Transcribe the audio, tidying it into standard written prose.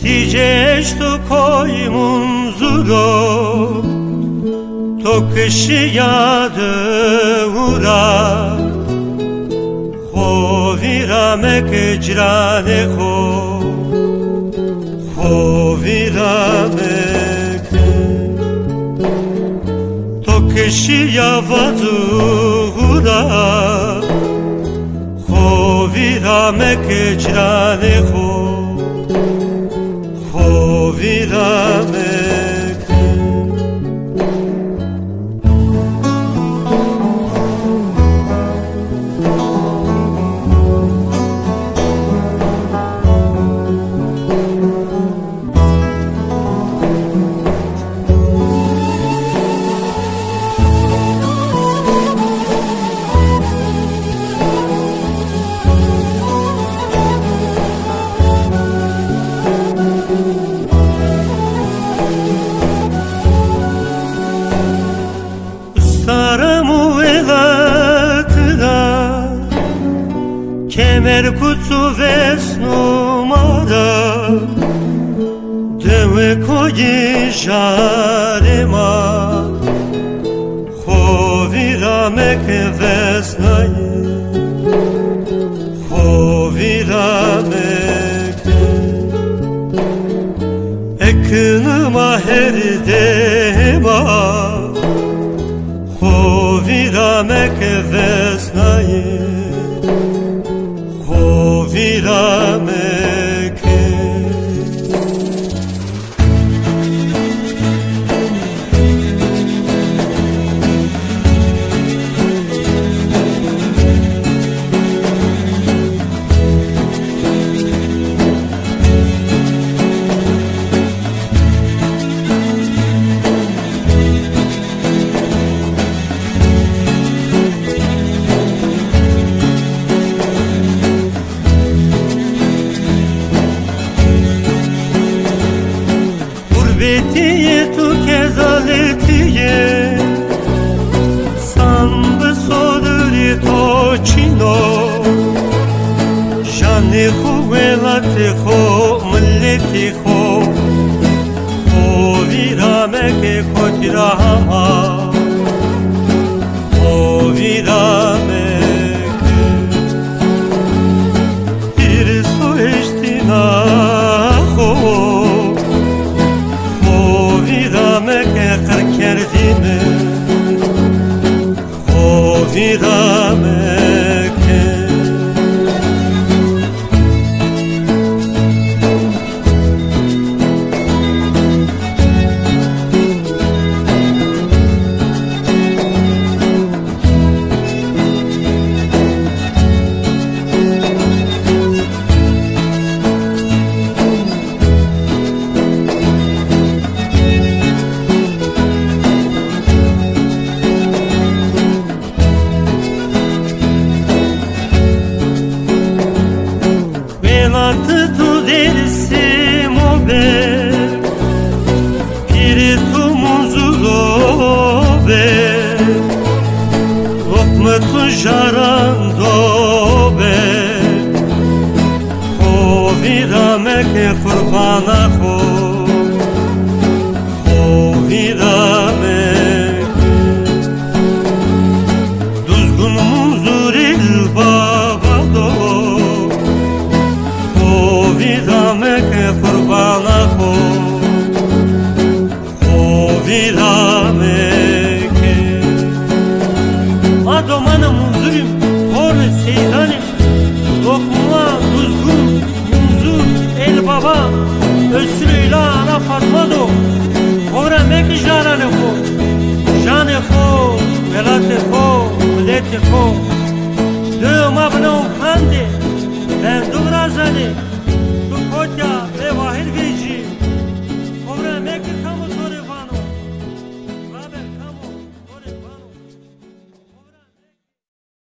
دیجهش تو کوی منظورو تو کشی یاد ورا خوی رامک جران خوی رامک تو کشی یاد ورا خوی رامک جران خوی رامک kemer kutu vesnumara deve koyi jarema khovi ramek vesnaye khovi ramek eknuma herdema khovi ramek vesnaye خوی رامک Betiye tu kezaletiye Sambe soduri toçino Jani huvelati ho milleti ho Khovi rameke kotirama Khovi rameke Bir su eştina ho کردیم خوی رامک tu dersim o be Piri tu muzulo be Lokma tu jarando be Khovi ramek kurbana khovi ramek Düzgün muzuril babado ramek kurbana khovi ramek Adomanım huzurim hor seydanim Lokma düzgün muzur el baba Ösrüyle ana fatmado Horamek jarane Jane velate millete Dövüm abne o kande Ben dumrazade